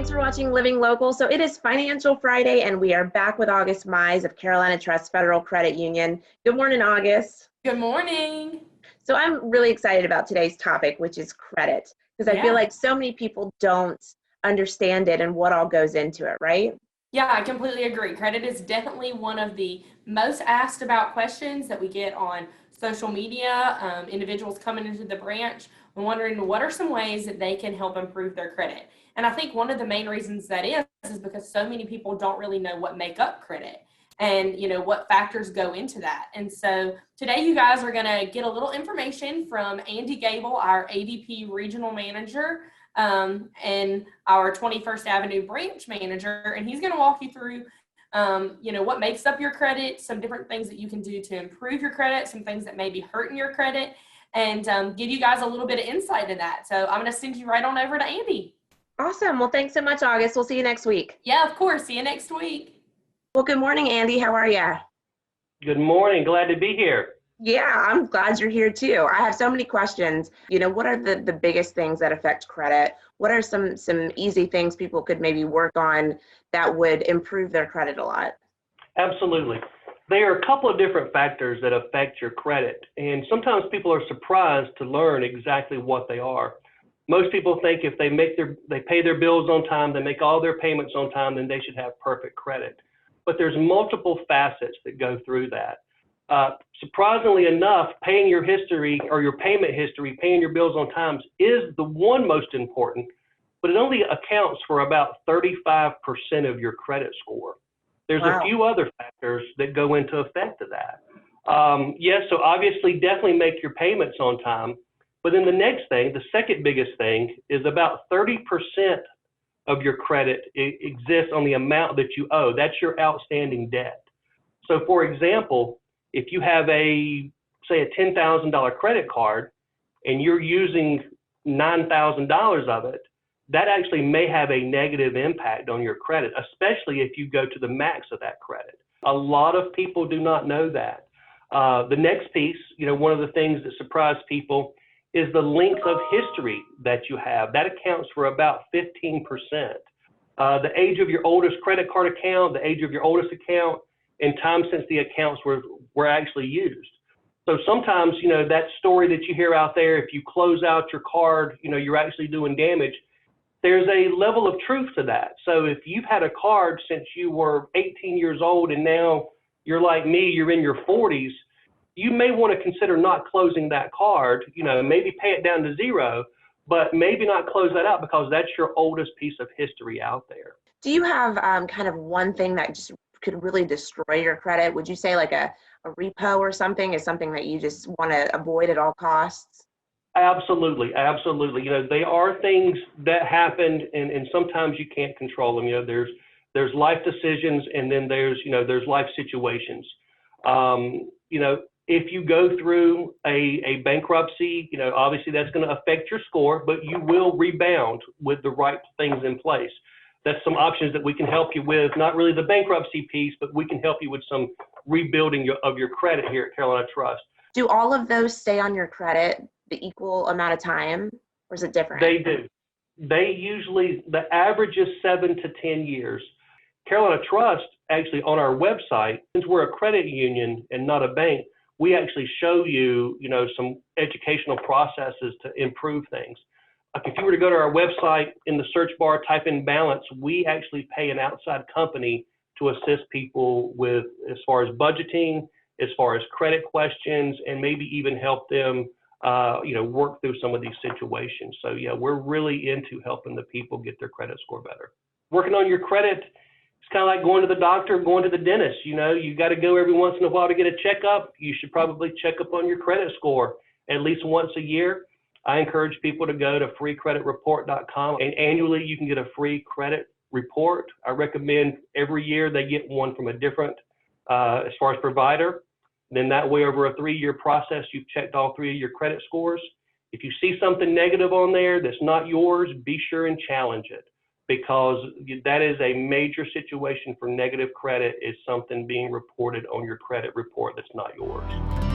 Thanks for watching Living Local. So it is Financial Friday, and we are back with August Mize of Carolina Trust Federal Credit Union. Good morning, August. Good morning. So I'm really excited about today's topic, which is credit, because I feel Yeah. like so many people don't understand it and what all goes into it, right? Yeah, I completely agree. Credit is definitely one of the most asked about questions that we get on social media. Individuals coming into the branch and wondering what are some ways that they can help improve their credit. And I think one of the main reasons that is because so many people don't really know what make up credit and what factors go into that. And so today you guys are going to get a little information from Andy Gable, our ADP regional manager, and our 21st Avenue branch manager, and he's going to walk you through what makes up your credit, some different things that you can do to improve your credit, some things that may be hurting your credit, and give you guys a little bit of insight in that. So I'm going to send you right on over to Andy. Awesome. Well, thanks so much, August. We'll see you next week. Yeah, of course. See you next week. Well, good morning, Andy. How are you? Good morning. Glad to be here. Yeah, I'm glad you're here too. I have so many questions. What are the biggest things that affect credit? What are some easy things people could maybe work on that would improve their credit a lot? Absolutely. There are a couple of different factors that affect your credit, and sometimes people are surprised to learn exactly what they are. Most people think if they pay their bills on time, they make all their payments on time, then they should have perfect credit. But there's multiple facets that go through that. Surprisingly enough, paying your history or your payment history, paying your bills on time is the one most important, but it only accounts for about 35% of your credit score. There's Wow. a few other factors that go into effect of that. Yes, so obviously definitely make your payments on time, but then the next thing, the second biggest thing, is about 30% of your credit exists on the amount that you owe. That's your outstanding debt. So for example, if you have say a $10,000 credit card and you're using $9,000 of it, that actually may have a negative impact on your credit, especially if you go to the max of that credit. A lot of people do not know that. The next piece, one of the things that surprise people is the length of history that you have. That accounts for about 15%. The age of your oldest credit card account, the age of your oldest account, and time since the accounts were actually used. So sometimes, that story that you hear out there, if you close out your card, you're actually doing damage. There's a level of truth to that. So if you've had a card since you were 18 years old and now you're like me, you're in your 40s, you may want to consider not closing that card, maybe pay it down to zero, but maybe not close that out because that's your oldest piece of history out there. Do you have kind of one thing that just could really destroy your credit? Would you say like a repo or something is something that you just want to avoid at all costs? Absolutely. They are things that happen, and sometimes you can't control them. There's life decisions, and then there's life situations. If you go through a bankruptcy, obviously that's going to affect your score, but you will rebound with the right things in place. That's some options that we can help you with, not really the bankruptcy piece, but we can help you with some rebuilding of your credit here at Carolina Trust. Do all of those stay on your credit the equal amount of time, or is it different? They do. The average is 7 to 10 years. Carolina Trust, actually on our website, since we're a credit union and not a bank, we actually show you, some educational processes to improve things. If you were to go to our website, in the search bar, type in balance, we actually pay an outside company to assist people with as far as budgeting, as far as credit questions, and maybe even help them work through some of these situations. So yeah, we're really into helping the people get their credit score better. Working on your credit, it's kind of like going to the doctor, going to the dentist. You got to go every once in a while to get a checkup. You should probably check up on your credit score at least once a year. I encourage people to go to freecreditreport.com, and annually you can get a free credit report. I recommend every year they get one from a different, as far as provider. Then that way, over a 3-year process, you've checked all 3 of your credit scores. If you see something negative on there that's not yours, be sure and challenge it, because that is a major situation for negative credit, is something being reported on your credit report that's not yours.